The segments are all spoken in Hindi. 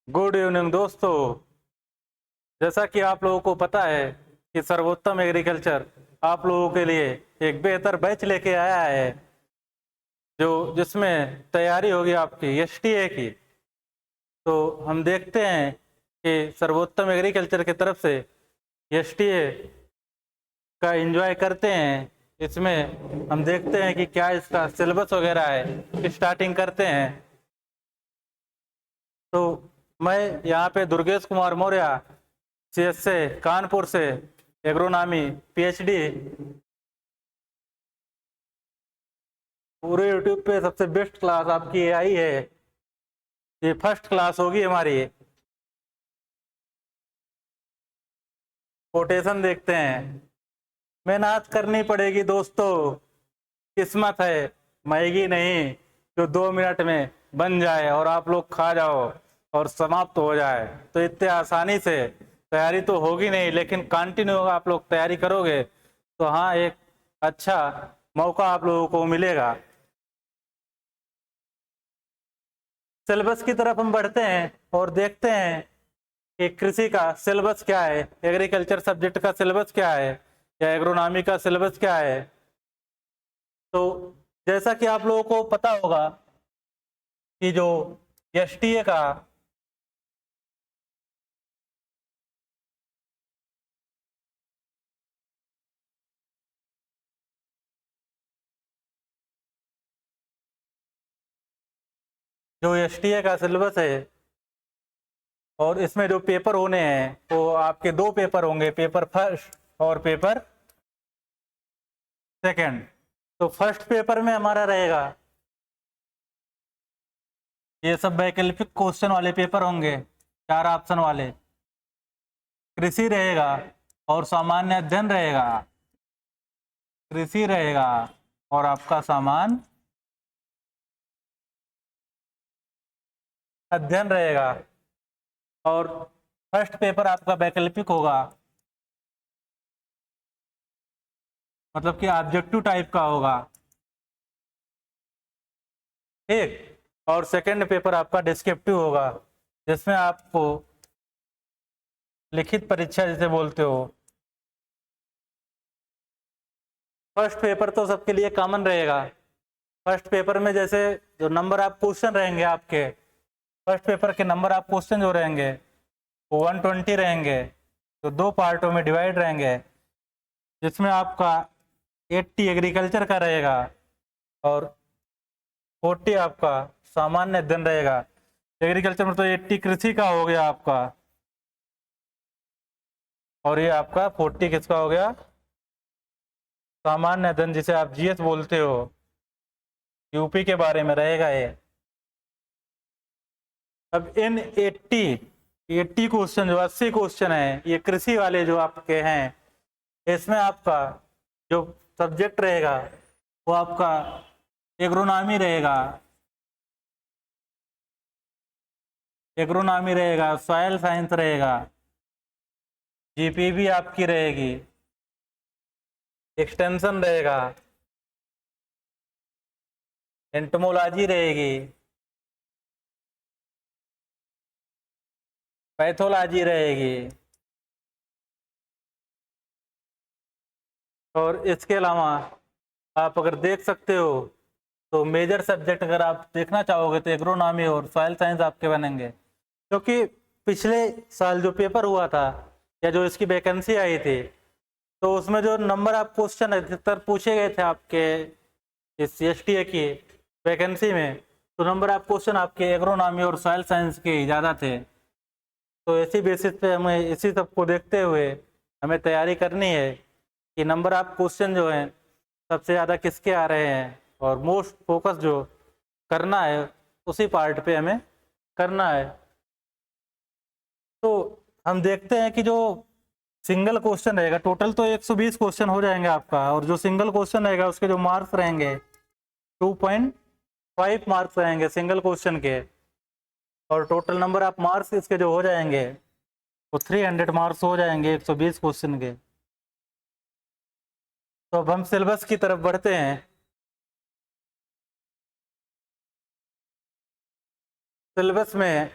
गुड इवनिंग दोस्तों। जैसा कि आप लोगों को पता है कि सर्वोत्तम एग्रीकल्चर आप लोगों के लिए एक बेहतर बैच लेके आया है जो जिसमें तैयारी होगी आपकी एसटीए की। तो हम देखते हैं कि सर्वोत्तम एग्रीकल्चर की तरफ से एसटीए का एंजॉय करते हैं। इसमें हम देखते हैं कि क्या इसका सिलेबस वगैरह है, स्टार्टिंग करते हैं। तो मैं यहाँ पे दुर्गेश कुमार मौर्य सीएस से कानपुर से एग्रोनॉमी पीएचडी पूरे यूट्यूब पे सबसे बेस्ट क्लास आपकी आई है। ये फर्स्ट क्लास होगी हमारी। कोटेशन देखते हैं। मेहनत करनी पड़ेगी दोस्तों, किस्मत है मैगी नहीं जो 2 मिनट में बन जाए और आप लोग खा जाओ और समाप्त हो जाए। तो इतने आसानी से तैयारी तो होगी नहीं, लेकिन कंटिन्यू आप लोग तैयारी करोगे तो हाँ, एक अच्छा मौका आप लोगों को मिलेगा। सिलेबस की तरफ हम बढ़ते हैं और देखते हैं कि कृषि का सिलेबस क्या है, एग्रीकल्चर सब्जेक्ट का सिलेबस क्या है या एग्रोनॉमी का सिलेबस क्या है। तो जैसा कि आप लोगों को पता होगा कि जो एसटीए का सिलेबस है और इसमें जो पेपर होने हैं वो आपके 2 पेपर होंगे, पेपर फर्स्ट और पेपर सेकंड। तो फर्स्ट पेपर में हमारा रहेगा ये सब वैकल्पिक क्वेश्चन वाले पेपर होंगे, 4 ऑप्शन वाले। कृषि रहेगा और सामान्य अध्ययन रहेगा। कृषि रहेगा और आपका सामान्य अध्ययन रहेगा। और फर्स्ट पेपर आपका वैकल्पिक होगा, मतलब कि ऑब्जेक्टिव टाइप का होगा, ठीक। और सेकंड पेपर आपका डिस्क्रिप्टिव होगा, जिसमें आपको लिखित परीक्षा जिसे बोलते हो। फर्स्ट पेपर तो सबके लिए कॉमन रहेगा। फर्स्ट पेपर में जैसे जो नंबर आप क्वेश्चन रहेंगे आपके, फर्स्ट पेपर के नंबर आप क्वेश्चन जो रहेंगे वो 120 रहेंगे, तो 2 पार्टों में डिवाइड रहेंगे, जिसमें आपका 80 एग्रीकल्चर का रहेगा और 40 आपका सामान्य अध्ययन रहेगा। एग्रीकल्चर में तो 80 कृषि का हो गया आपका, और ये आपका 40 किसका हो गया, सामान्य अध्ययन, जिसे आप जीएस बोलते हो। यूपी के बारे में रहेगा ये। अब इन 80 क्वेश्चन, जो 80 क्वेश्चन है, ये कृषि वाले जो आपके हैं, इसमें आपका जो सब्जेक्ट रहेगा वो आपका एग्रोनॉमी रहेगा। एग्रोनॉमी रहेगा, सॉयल साइंस रहेगा, जीपी भी आपकी रहेगी, एक्सटेंशन रहेगा, एंटोमोलॉजी रहेगी, पैथोलॉजी रहेगी। और इसके अलावा आप अगर देख सकते हो तो मेजर सब्जेक्ट अगर आप देखना चाहोगे तो एग्रोनॉमी और सॉइल साइंस आपके बनेंगे, क्योंकि पिछले साल जो पेपर हुआ था या जो इसकी वैकेंसी आई थी, तो उसमें जो नंबर ऑफ क्वेश्चन अधिकतर पूछे गए थे आपके इस एसटीए की वैकेंसी में, तो नंबर ऑफ क्वेश्चन आपके एग्रोनॉमी और सॉइल साइंस के ज़्यादा थे। तो इसी बेसिस पे हमें इसी सब को देखते हुए हमें तैयारी करनी है कि नंबर ऑफ क्वेश्चन जो हैं सबसे ज़्यादा किसके आ रहे हैं, और मोस्ट फोकस जो करना है उसी पार्ट पे हमें करना है। तो हम देखते हैं कि जो सिंगल क्वेश्चन रहेगा, टोटल तो 120 क्वेश्चन हो जाएंगे आपका, और जो सिंगल क्वेश्चन रहेगा उसके जो मार्क्स रहेंगे 2.5 मार्क्स रहेंगे सिंगल क्वेश्चन के, और टोटल नंबर ऑफ मार्क्स इसके जो हो जाएंगे वो 300 मार्क्स हो जाएंगे 120 क्वेश्चन के। तो अब हम सिलेबस की तरफ बढ़ते हैं। सिलेबस में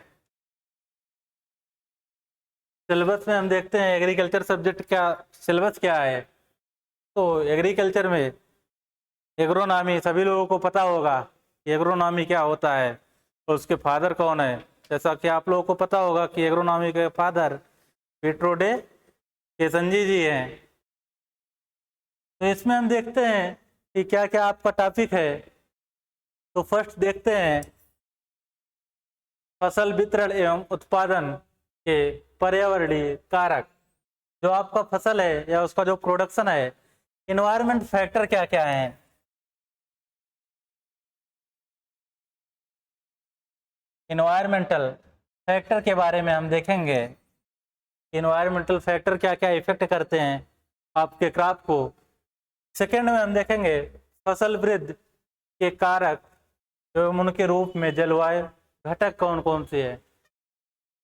सिलेबस में हम देखते हैं एग्रीकल्चर सब्जेक्ट क्या सिलेबस क्या है। तो एग्रीकल्चर में एग्रोनॉमी सभी लोगों को पता होगा कि एग्रोनॉमी क्या होता है और उसके फादर कौन है। जैसा कि आप लोगों को पता होगा कि एग्रोनॉमी के फादर पीटरो डे केसंजी जी हैं। तो इसमें हम देखते हैं कि क्या क्या आपका टॉपिक है। तो फर्स्ट देखते हैं फसल वितरण एवं उत्पादन के पर्यावरणीय कारक। जो आपका फसल है या उसका जो प्रोडक्शन है, इन्वायरमेंट फैक्टर क्या क्या है। इन्वायरमेंटल फैक्टर के बारे में हम देखेंगे। इन्वायरमेंटल फैक्टर क्या क्या इफेक्ट करते हैं आपके क्रॉप को। सेकेंड में हम देखेंगे फसल वृद्धि के कारक एवं उनके रूप में जलवायु घटक कौन कौन से है।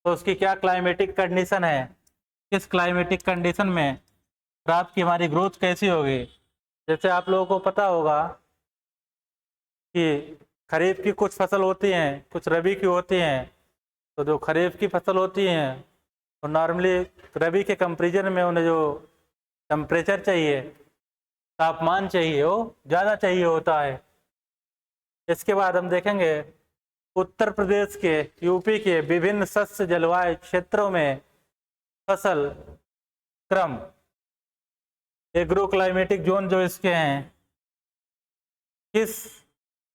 तो उसकी क्या क्लाइमेटिक कंडीशन है, किस क्लाइमेटिक कंडीशन में क्रॉप की हमारी ग्रोथ कैसी होगी। जैसे आप लोगों को पता होगा कि खरीफ की कुछ फसल होती हैं, कुछ रबी की होती हैं। तो जो खरीफ की फसल होती हैं तो नॉर्मली रबी के कंपेरिजन में उन्हें जो टेम्परेचर चाहिए, तापमान चाहिए, वो ज़्यादा चाहिए होता है। इसके बाद हम देखेंगे उत्तर प्रदेश के यूपी के विभिन्न शस्य जलवायु क्षेत्रों में फसल क्रम, एग्रो क्लाइमेटिक जोन जो इसके हैं, किस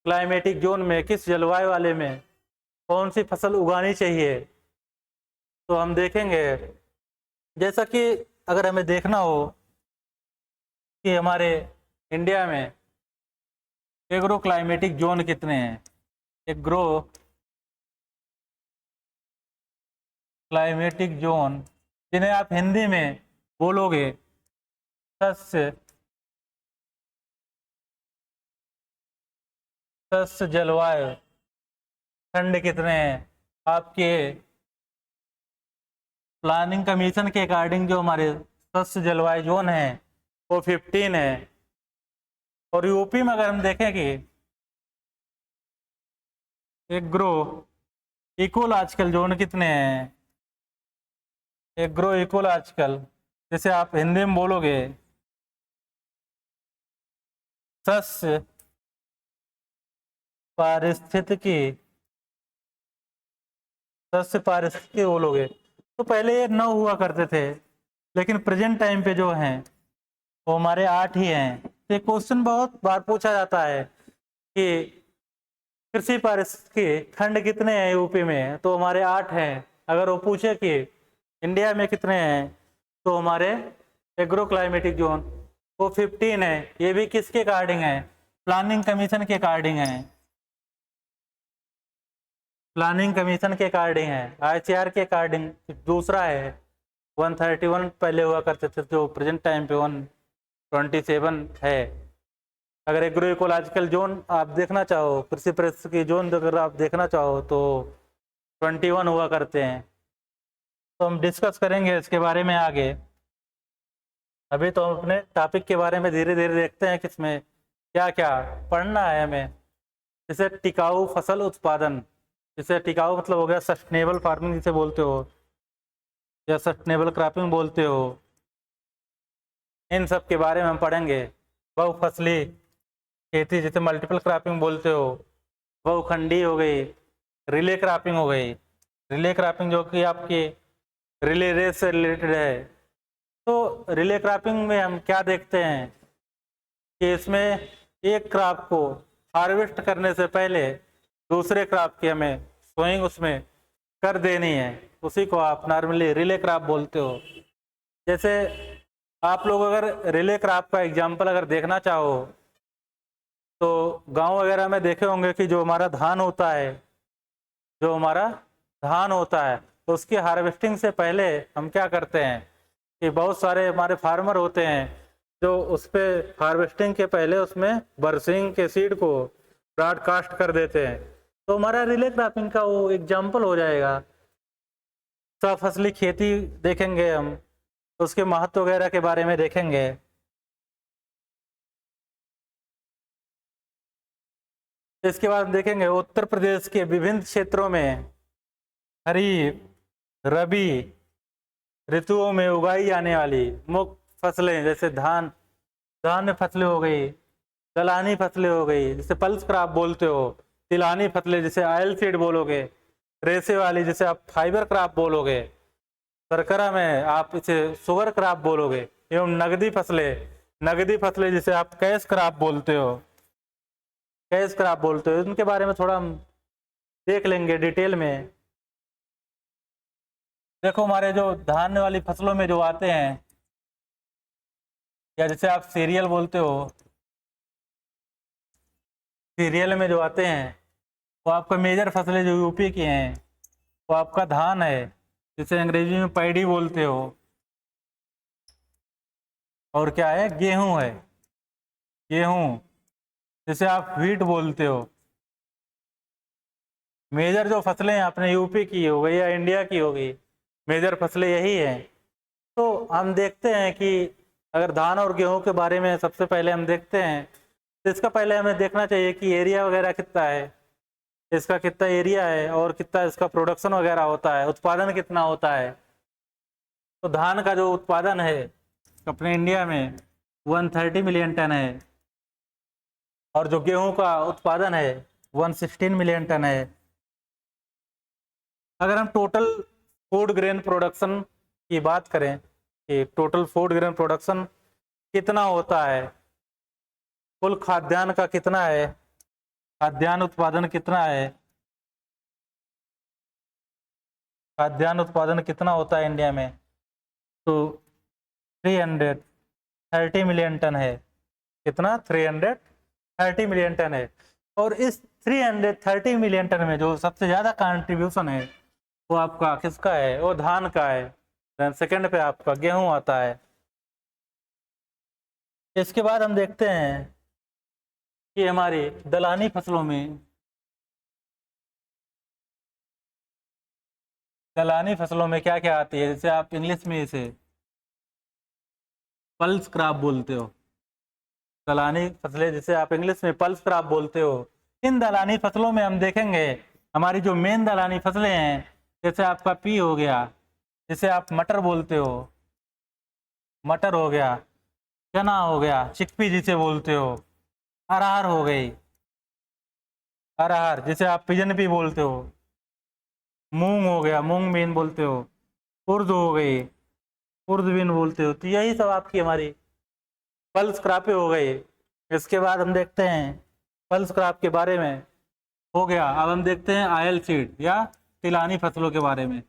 क्लाइमेटिक जोन में, किस जलवायु वाले में कौन सी फसल उगानी चाहिए। तो हम देखेंगे जैसा कि अगर हमें देखना हो कि हमारे इंडिया में एग्रो क्लाइमेटिक जोन कितने हैं। एग्रो क्लाइमेटिक जोन जिन्हें आप हिंदी में बोलोगे शस्य शस्य जलवायु खंड कितने हैं आपके प्लानिंग कमीशन के अकॉर्डिंग। जो हमारे शस्य जलवायु जोन है वो 15 है। और यूपी में अगर हम देखें कि एग्रो इकोलॉजिकल जोन कितने हैं। एग्रो इकोलॉजिकल जैसे आप हिंदी में बोलोगे शस्य पारिस्थितिकी, शस्य पारिस्थितिकी बोलोगे तो पहले ये 9 हुआ करते थे, लेकिन प्रेजेंट टाइम पे जो हैं वो हमारे 8 ही हैं। तो ये क्वेश्चन बहुत बार पूछा जाता है कि कृषि पारिस्थितिकी खंड कितने हैं यूपी में, तो हमारे 8 हैं। अगर वो पूछे कि इंडिया में कितने हैं तो हमारे एग्रो क्लाइमेटिक जोन वो 15 है। ये भी किसके अकॉर्डिंग है, प्लानिंग कमीशन के अकॉर्डिंग है। प्लानिंग कमीशन के अकॉर्डिंग है, ICAR के अकॉर्डिंग दूसरा है 131 पहले हुआ करते थे, जो प्रेजेंट टाइम पे 127 है। अगर एग्रो इकोलॉजिकल जोन आप देखना चाहो, कृषि पारिस्थितिकी जोन अगर आप देखना चाहो तो 21 हुआ करते हैं। तो हम डिस्कस करेंगे इसके बारे में आगे। अभी तो हम अपने टॉपिक के बारे में धीरे धीरे देखते हैं कि इसमें क्या क्या पढ़ना है हमें। जैसे टिकाऊ फसल उत्पादन, जैसे टिकाऊ मतलब हो गया सस्टेनेबल फार्मिंग जिसे बोलते हो या सस्टेनेबल क्रॉपिंग बोलते हो। इन सब के बारे में हम पढ़ेंगे। बहुफसली खेती जिसे मल्टीपल क्रॉपिंग बोलते हो, बहुखंडी हो गई, रिले क्रॉपिंग हो गई। रिले क्रॉपिंग जो कि आपकी रिले रेस से रिलेटेड है। तो रिले क्रॉपिंग में हम क्या देखते हैं कि इसमें एक क्रॉप को हार्वेस्ट करने से पहले दूसरे क्रॉप की हमें सोइंग उसमें कर देनी है, उसी को आप नॉर्मली रिले क्रॉप बोलते हो। जैसे आप लोग अगर रिले क्रॉप का एग्जांपल अगर देखना चाहो तो गांव वगैरह में देखे होंगे कि जो हमारा धान होता है, जो हमारा धान होता है तो उसकी हार्वेस्टिंग से पहले हम क्या करते हैं कि बहुत सारे हमारे फार्मर होते हैं जो उस पर हार्वेस्टिंग के पहले उसमें बरसिंग के सीड को ब्रॉडकास्ट कर देते हैं। तो हमारा रिले क्रॉपिंग का वो एग्जाम्पल हो जाएगा। सफसली खेती देखेंगे हम, उसके महत्व वगैरह के बारे में देखेंगे। इसके बाद देखेंगे उत्तर प्रदेश के विभिन्न क्षेत्रों में खरीफ, रबी, ऋतुओं में उगाई जाने वाली मुख्य फसलें जैसे धान, धान्य फसलें हो गई, दलहनी फसलें हो गई जिसे पल्स क्रॉप बोलते हो, तिलहनी फसलें जिसे ऑयल सीड बोलोगे, रेशे वाली जिसे आप फाइबर क्रॉप बोलोगे, शर्करा में आप इसे शुगर क्रॉप बोलोगे, एवं नगदी फसलें जिसे आप कैश क्रॉप बोलते हो, कैश क्रॉप बोलते हो। इनके बारे में थोड़ा हम देख लेंगे डिटेल में। देखो हमारे जो धान्य वाली फसलों में जो आते हैं, या जैसे आप सीरियल बोलते हो, सीरियल में जो आते हैं वो आपका मेजर फसलें जो यूपी की हैं वो आपका धान है जिसे अंग्रेजी में पैडी बोलते हो, और क्या है, गेहूं है, गेहूं जिसे आप व्हीट बोलते हो। मेजर जो फसलें हैं अपने यूपी की हो गई या इंडिया की हो गई, मेजर फसलें यही हैं। तो हम देखते हैं कि अगर धान और गेहूं के बारे में सबसे पहले हम देखते हैं तो इसका पहले हमें देखना चाहिए कि एरिया वगैरह कितना है, इसका कितना एरिया है और कितना इसका प्रोडक्शन वगैरह होता है, उत्पादन कितना होता है। तो धान का जो उत्पादन है अपने इंडिया में 130 मिलियन टन है, और जो गेहूं का उत्पादन है 116 मिलियन टन है। अगर हम टोटल फूड ग्रेन प्रोडक्शन की बात करें कि टोटल फूड ग्रेन प्रोडक्शन कितना होता है, कुल खाद्यान्न का कितना है, खाद्यान्न उत्पादन कितना है, खाद्यान्न उत्पादन कितना होता है इंडिया में, तो 330 मिलियन टन है। कितना, 330 मिलियन टन है। और इस 330 मिलियन टन में जो सबसे ज़्यादा कंट्रीब्यूशन है वो आपका किसका है, वो धान का है। देन सेकंड पे आपका गेहूं आता है। इसके बाद हम देखते हैं कि हमारी दलहनी फसलों में, दलहनी फसलों में क्या क्या आती है, जैसे आप इंग्लिश में इसे पल्स क्रॉप बोलते हो, दलहनी फसलें जिसे आप इंग्लिश में पल्स क्रॉप बोलते हो। इन दलहनी फसलों में हम देखेंगे हमारी जो मेन दलहनी फसलें हैं, जैसे आपका पी हो गया, जिसे आप मटर बोलते हो, मटर हो गया, चना हो गया, चिकपी जिसे बोलते हो, अरहर हो गई, अरहर जिसे आप पिजन भी बोलते हो, मूंग हो गया, मूंग बीन बोलते हो, उर्द हो गई, उर्द बीन बोलते हो। तो यही सब आपकी हमारी पल्स क्रॉपें हो गई। इसके बाद हम देखते हैं पल्स क्रॉप के बारे में हो गया। अब हम देखते हैं ऑयल सीड या तिलहनी फसलों के बारे में।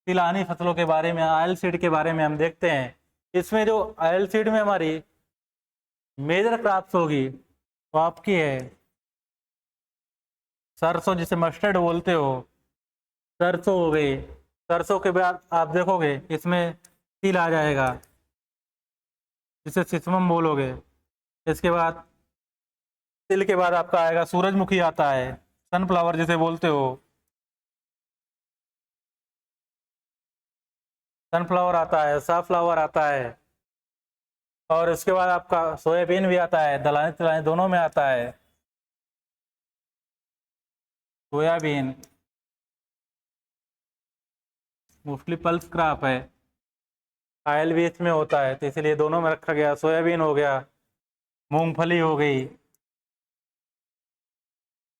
तिलहनी फसलों के बारे में, ऑयल सीड के बारे में हम देखते हैं। इसमें जो ऑयल सीड में हमारी मेजर क्रॉप्स होगी वो आपकी है सरसों, जिसे मस्टर्ड बोलते हो, सरसों हो गई। सरसों के बाद आप देखोगे इसमें तिल आ जाएगा जिसे सिसमम बोलोगे। इसके बाद तिल के बाद आपका आएगा सूरजमुखी आता है, सनफ्लावर जिसे बोलते हो, सनफ्लावर आता है, साफ्लावर आता है। और इसके बाद आपका सोयाबीन भी आता है, दलहनी तिलहनी दोनों में आता है सोयाबीन। मोस्टली पल्स क्रॉप है, ऑयल भी इसमें होता है तो इसलिए दोनों में रखा गया। सोयाबीन हो गया, मूंगफली हो गई,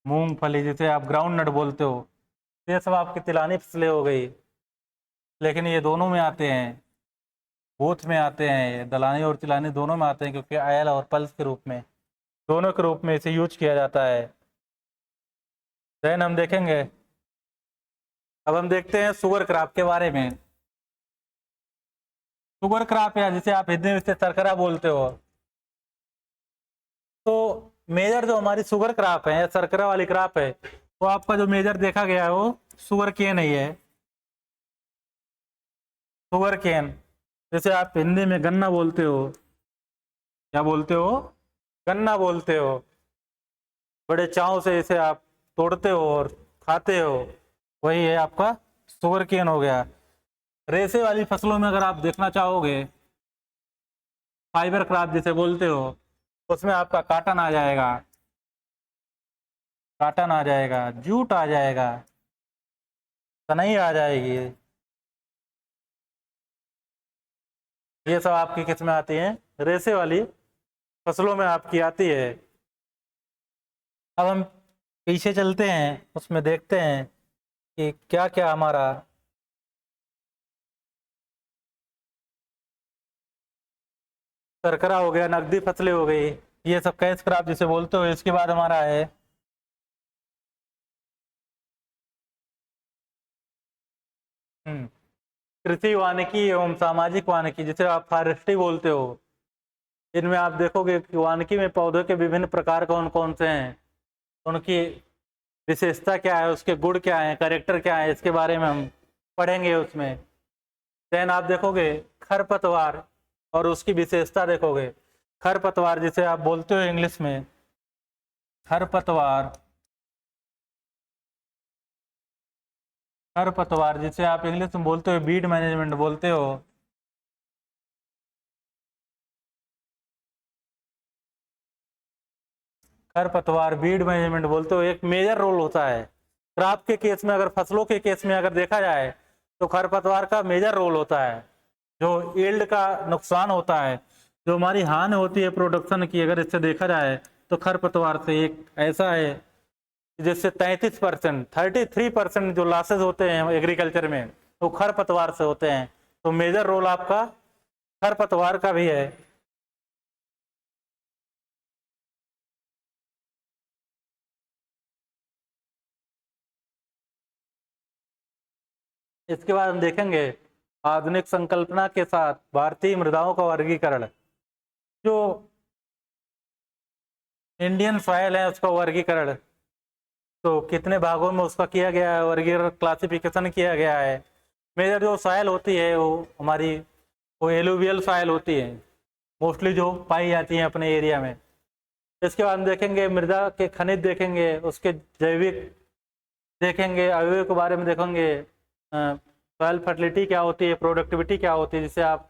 मूंगफली जिसे आप ग्राउंड नट बोलते हो, ये सब आपकी तिलहनी फसलें हो गई। लेकिन ये दोनों में आते हैं, बोथ में आते हैं, ये दलहनी और तिलहनी दोनों में आते हैं, क्योंकि ऑयल और पल्स के रूप में, दोनों के रूप में इसे यूज किया जाता है। देन हम देखेंगे, अब हम देखते हैं शुगर क्रॉप के बारे में। शुगर क्रॉप या जिसे आप हिंदी में इसे शर्करा बोलते हो, तो मेजर जो हमारी शुगर क्रॉप है या शर्करा वाली क्रॉप है वो आपका जो मेजर देखा गया है वो शुगर केन ही है, शुगर केन जैसे आप हिंदी में गन्ना बोलते हो, क्या बोलते हो, गन्ना बोलते हो। बड़े चाव से इसे आप तोड़ते हो और खाते हो, वही है आपका शुगर केन हो गया। रेशे वाली फसलों में अगर आप देखना चाहोगे, फाइबर क्रॉप जिसे बोलते हो, उसमें आपका काटन आ जाएगा, काटन आ जाएगा, जूट आ जाएगा, सनई आ जाएगी। ये सब आपकी किस में आती है, रेसे वाली फसलों में आपकी आती है। अब हम पीछे चलते हैं, उसमें देखते हैं कि क्या क्या हमारा शर्करा हो गया, नकदी फसलें हो गई, ये सब कैश क्रॉप जिसे बोलते हो। इसके बाद हमारा है कृषि वानिकी एवं सामाजिक वानिकी, जिसे आप फॉरेस्ट्री बोलते हो। इनमें आप देखोगे कि वानिकी में पौधों के विभिन्न प्रकार कौन कौन से हैं, उनकी विशेषता क्या है, उसके गुण क्या है, कैरेक्टर क्या है, इसके बारे में हम पढ़ेंगे उसमें। देन आप देखोगे खरपतवार और उसकी विशेषता देखोगे। खरपतवार जिसे आप बोलते हो इंग्लिश में खरपतवार, खरपतवार जिसे आप इंग्लिश में बोलते हो बीड मैनेजमेंट बोलते हो। खरपतवार बीड मैनेजमेंट बोलते हो, एक मेजर रोल होता है क्रॉप के केस में। अगर फसलों के केस में अगर देखा जाए तो खरपतवार का मेजर रोल होता है। जो यील्ड का नुकसान होता है, जो हमारी हानि होती है प्रोडक्शन की, अगर इससे देखा जाए तो खरपतवार से एक ऐसा है जिससे 33%, 33% जो लॉसेज होते हैं एग्रीकल्चर में वो खरपतवार से होते हैं। तो मेजर रोल आपका खरपतवार का भी है। इसके बाद हम देखेंगे आधुनिक संकल्पना के साथ भारतीय मृदाओं का वर्गीकरण। जो इंडियन सॉइल है उसका वर्गीकरण तो कितने भागों में उसका किया गया है, वर्गीकरण क्लासिफिकेशन किया गया है। मेजर जो सॉइल होती है वो हमारी वो एलुवियल सॉइल होती है, मोस्टली जो पाई जाती है अपने एरिया में। इसके बाद हम देखेंगे मृदा के खनिज देखेंगे, उसके जैविक देखेंगे, अवयव के बारे में देखेंगे, सॉइल फर्टिलिटी क्या होती है, प्रोडक्टिविटी क्या होती है, जिसे आप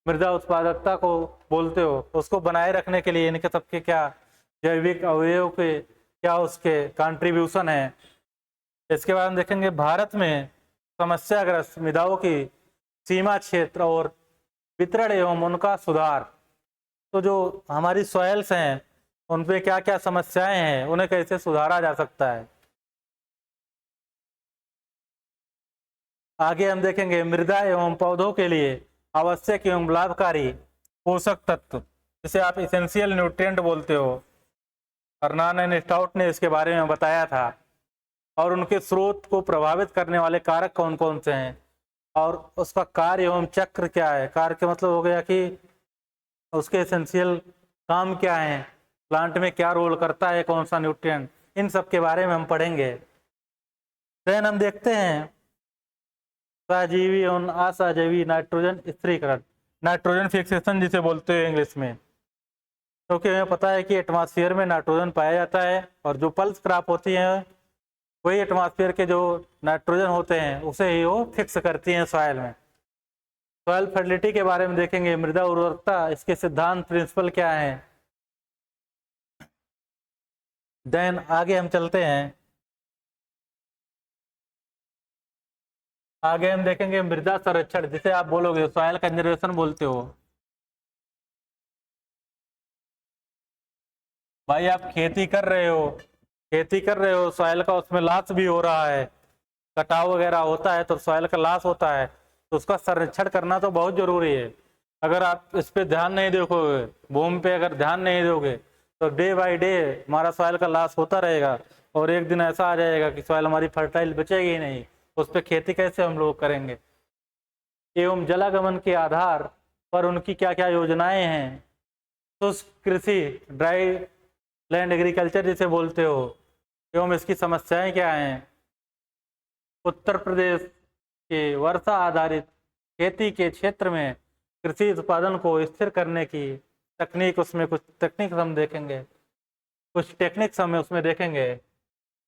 मृदा उत्पादकता को बोलते हो, उसको बनाए रखने के लिए इनके सबके क्या जैविक अवयव के क्या उसके कंट्रीब्यूशन है। इसके बाद हम देखेंगे भारत में समस्याग्रस्त मृदाओं की सीमा क्षेत्र और वितरण एवं उनका सुधार। तो जो हमारी सॉइल्स हैं उन पे क्या क्या समस्याएं हैं, उन्हें कैसे सुधारा जा सकता है। आगे हम देखेंगे मृदा एवं पौधों के लिए आवश्यक एवं लाभकारी पोषक तत्व, जिसे आप इसेंशियल न्यूट्रिएंट बोलते हो। हर्नान एंड स्टाउट ने इसके बारे में बताया था। और उनके स्रोत को प्रभावित करने वाले कारक कौन कौन से हैं और उसका कार्य एवं चक्र क्या है। कार्य का मतलब हो गया कि उसके एसेंशियल काम क्या है, प्लांट में क्या रोल करता है कौन सा न्यूट्रिएंट, इन सब के बारे में हम पढ़ेंगे। देन हम देखते हैं सहजीवी एवं असहजीवी नाइट्रोजन स्थिरीकरण, नाइट्रोजन फिक्सेशन जिसे बोलते हैं इंग्लिश में। क्योंकि हमें पता है कि एटमॉस्फेयर में नाइट्रोजन पाया जाता है और जो पल्स क्रॉप होती हैं वही एटमॉस्फेयर के जो नाइट्रोजन होते हैं उसे ही वो फिक्स करती हैं सॉइल में। सॉइल फर्टिलिटी के बारे में देखेंगे, मृदा उर्वरकता, इसके सिद्धांत प्रिंसिपल क्या है। देन आगे हम चलते हैं, आगे हम देखेंगे मृदा संरक्षण, जिसे आप बोलोगे सॉइल कंजर्वेशन बोलते हो। भाई आप खेती कर रहे हो, खेती कर रहे हो, सॉइल का उसमें लॉस भी हो रहा है, कटाव वगैरह होता है तो सॉइल का लॉस होता है, तो उसका संरक्षण करना तो बहुत जरूरी है। अगर आप इस पे ध्यान नहीं दोगे, भूमि पे अगर ध्यान नहीं दोगे तो डे बाय डे हमारा सॉइल का लॉस होता रहेगा और एक दिन ऐसा आ जाएगा कि सॉइल हमारी फर्टाइल बचेगी ही नहीं, उस पर खेती कैसे हम लोग करेंगे। एवं जलागमन के आधार पर उनकी क्या क्या योजनाएं हैं। शुष्क कृषि, ड्राई लैंड एग्रीकल्चर जिसे बोलते हो, एवं इसकी समस्याएं क्या हैं। उत्तर प्रदेश के वर्षा आधारित खेती के क्षेत्र में कृषि उत्पादन को स्थिर करने की तकनीक, उसमें कुछ टेक्निक्स हम देखेंगे, कुछ टेक्निक्स हम उसमें देखेंगे।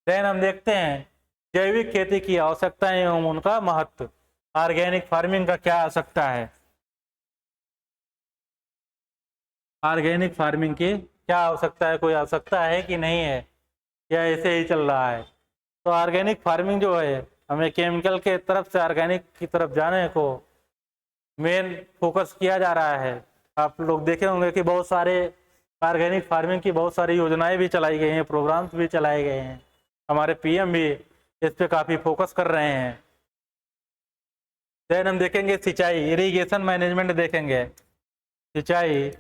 देन हम देखते हैं जैविक खेती की आवश्यकताएं एवं उनका महत्व, ऑर्गेनिक फार्मिंग का क्या आवश्यकता है, ऑर्गेनिक फार्मिंग की क्या आवश्यकता है, कोई आवश्यकता है कि नहीं है या ऐसे ही चल रहा है। तो ऑर्गेनिक फार्मिंग जो है हमें केमिकल के तरफ से ऑर्गेनिक की तरफ जाने को मेन फोकस किया जा रहा है। आप लोग देखे होंगे कि बहुत सारे ऑर्गेनिक फार्मिंग की बहुत सारी योजनाएं भी चलाई गई हैं, प्रोग्राम्स भी चलाए गए हैं। हमारे पीएम भी इस पे काफ़ी फोकस कर रहे हैं। देन हम देखेंगे सिंचाई, इरिगेशन मैनेजमेंट देखेंगे। सिंचाई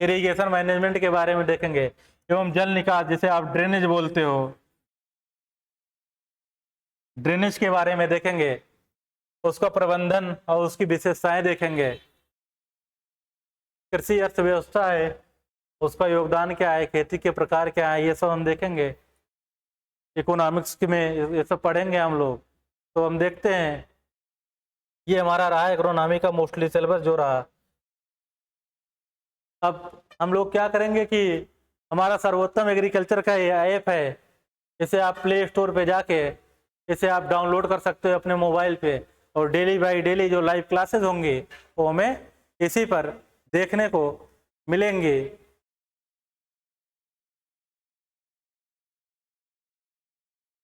इरिगेशन मैनेजमेंट के बारे में देखेंगे एवं जल निकास, जिसे आप ड्रेनेज बोलते हो, ड्रेनेज के बारे में देखेंगे, उसका प्रबंधन और उसकी विशेषताएं देखेंगे। कृषि अर्थव्यवस्था है, उसका योगदान क्या है, खेती के प्रकार क्या है, ये सब हम देखेंगे। इकोनॉमिक्स में ये सब पढ़ेंगे हम लोग। तो हम देखते हैं, ये हमारा रहा इकोनॉमी का मोस्टली सिलेबस जो रहा। अब हम लोग क्या करेंगे कि हमारा सर्वोत्तम एग्रीकल्चर का ये ऐप है, इसे आप प्ले स्टोर पे जाके इसे आप डाउनलोड कर सकते हो अपने मोबाइल पे, और डेली बाई डेली जो लाइव क्लासेस होंगी वो हमें इसी पर देखने को मिलेंगी।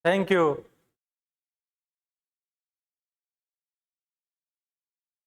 Thank you.